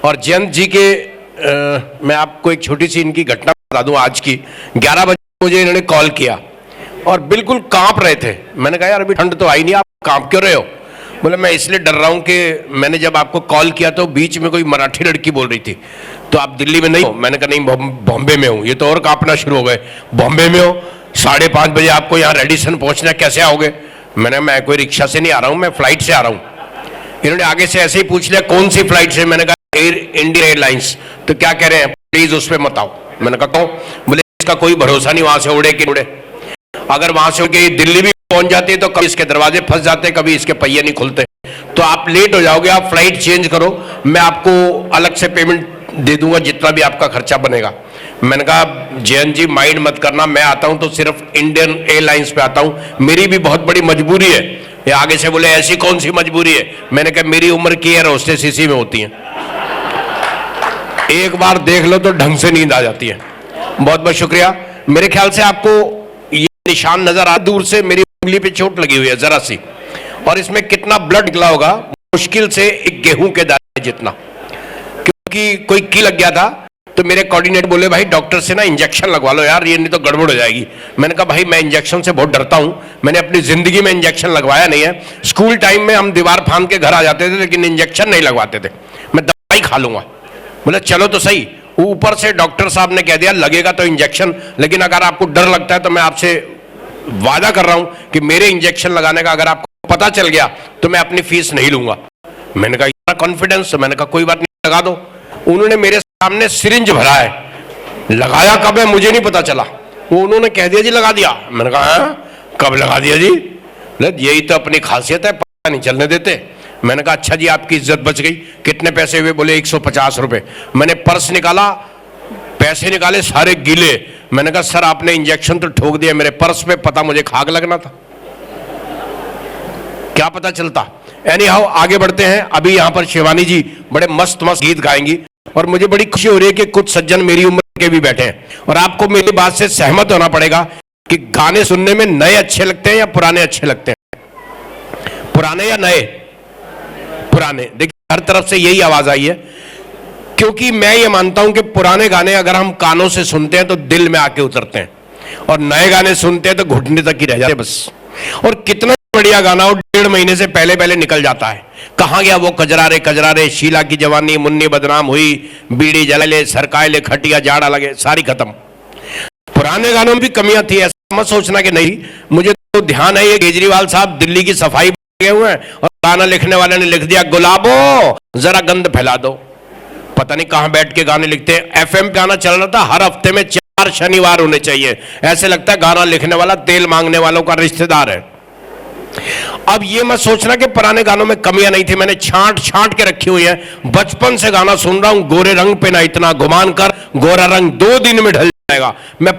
और जयंत जी के मैं आपको एक छोटी सी इनकी घटना बता दूं। आज की 11 बजे मुझे इन्होंने कॉल किया और बिल्कुल कांप रहे थे। मैंने कहा यार अभी ठंड तो आई नहीं, आप कांप क्यों रहे हो? बोले मैं इसलिए डर रहा हूं कि मैंने जब आपको कॉल किया तो बीच में कोई मराठी लड़की बोल रही थी, तो आप दिल्ली में नहीं हो? मैंने कहा नहीं, बॉम्बे में हूं। ये तो और कांपना शुरू हो गए। बॉम्बे में हो, 5:30 बजे आपको यहाँ रेडिसन पहुंचना, कैसे आओगे? मैं कोई रिक्शा से नहीं आ रहा हूँ, मैं फ्लाइट से आ रहा हूँ। इन्होंने आगे से ऐसे ही पूछ लिया कौन सी फ्लाइट से? मैंने कहा एयर इंडिया एयरलाइंस। तो क्या कह रहे हैं, प्लीज उस पर मत आओ। मैंने कहा क्यों? बोले इसका कोई भरोसा नहीं, वहां से उड़े कि उड़े। अगर वहां से उड़े दिल्ली भी पहुंच जाती है तो कभी इसके दरवाजे फंस जाते, कभी इसके पहिए नहीं खुलते, तो आप लेट हो जाओगे। आप फ्लाइट चेंज करो, मैं आपको अलग से पेमेंट दे दूंगा जितना भी आपका खर्चा बनेगा। मैंने कहा जयंत जी माइंड मत करना, मैं आता हूं तो सिर्फ इंडियन एयरलाइंस पे आता हूं, मेरी भी बहुत बड़ी मजबूरी है। ये आगे से बोले ऐसी कौन सी मजबूरी है? मैंने कहा मेरी उम्र की एयर होस्टेस इसी में होती है, एक बार देख लो तो ढंग से नींद आ जाती है। बहुत बहुत शुक्रिया। मेरे ख्याल से आपको ये निशान नजर आ, दूर से मेरी उंगली पे चोट लगी हुई है जरा सी, और इसमें कितना ब्लड निकला होगा, मुश्किल से एक गेहूं के दाने जितना, क्योंकि कोई की लग गया था। तो मेरे कोऑर्डिनेटर बोले भाई डॉक्टर से ना इंजेक्शन लगवा लो यार, ये नहीं तो गड़बड़ हो जाएगी। मैंने कहा भाई मैं इंजेक्शन से बहुत डरता हूं, मैंने अपनी जिंदगी में इंजेक्शन लगवाया नहीं है। स्कूल टाइम में हम दीवार फांद के घर आ जाते थे, लेकिन इंजेक्शन नहीं लगवाते थे, मैं दवाई खा लूंगा। बोले चलो तो सही। ऊपर से डॉक्टर साहब ने कह दिया लगेगा तो इंजेक्शन, लेकिन अगर आपको डर लगता है तो मैं आपसे वादा कर रहा हूं कि मेरे इंजेक्शन लगाने का अगर आपको पता चल गया तो मैं अपनी फीस नहीं लूंगा। मैंने कहा इतना कॉन्फिडेंस? मैंने कहा कोई बात नहीं, लगा दो। उन्होंने मेरे सामने सिरिंज भरा है, लगाया कब है मुझे नहीं पता चला, वो उन्होंने कह दिया जी लगा दिया। मैंने कहा कब लगा दिया जी? यही तो अपनी खासियत है, पता नहीं चलने देते। मैंने कहा अच्छा जी आपकी इज्जत बच गई। कितने पैसे हुए? बोले 150 रुपए। मैंने पर्स निकाला, पैसे निकाले सारे गीले। मैंने कहा सर आपने इंजेक्शन तो ठोक दिया मेरे पर्स पे, पता मुझे खाक लगना था, क्या पता चलता। एनी हाउ आगे बढ़ते हैं। अभी यहां पर शिवानी जी बड़े मस्त मस्त गीत गाएंगी और मुझे बड़ी खुशी हो रही है कि कुछ सज्जन मेरी उम्र के भी बैठे हैं, और आपको मेरी बात से सहमत होना पड़ेगा कि गाने सुनने में नए अच्छे लगते हैं या पुराने अच्छे लगते हैं? पुराने या नए? पुराने। देखिए हर तरफ से यही आवाज आई है, क्योंकि मैं ये मानता हूं कि पुराने गाने अगर हम कानों से सुनते हैं तो दिल में आके उतरते हैं, और नए गाने सुनते हैं तो घुटने तक ही रह जाते बस। और कितना बढ़िया गाना हो 1.5 महीने से पहले पहले निकल जाता है। कहां गया वो कजरारे कजरारे, शीला की जवानी, मुन्नी बदनाम हुई, बीड़ी जला ले, सरकाए ले, खटिया जाड़ा लगे, सारी खत्म। पुराने गानों में भी कमियां थी, ऐसा मत सोचना कि नहीं। मुझे तो ध्यान है ये केजरीवाल साहब दिल्ली की सफाई गए हुए हैं और गाना लिखने वाले ने लिख दिया गुलाबो जरा गंद फैला दो। पता नहीं कहां बैठ के गाने लिखते हैं। एफएम पे गाना चल रहा था, हर हफ्ते में 4 शनिवार होने चाहिए। ऐसे लगता है गाना लिखने वाला तेल मांगने वालों का रिश्तेदार है। अब ये मत सोचना कि पुराने गानों में कमियां नहीं थी, मैंने छांट छांट के रखी हुई है। बचपन से गाना सुन रहा हूं, गोरे रंग पे ना इतना गुमान कर, गोरा रंग 2 दिन में ढल जाएगा। मैं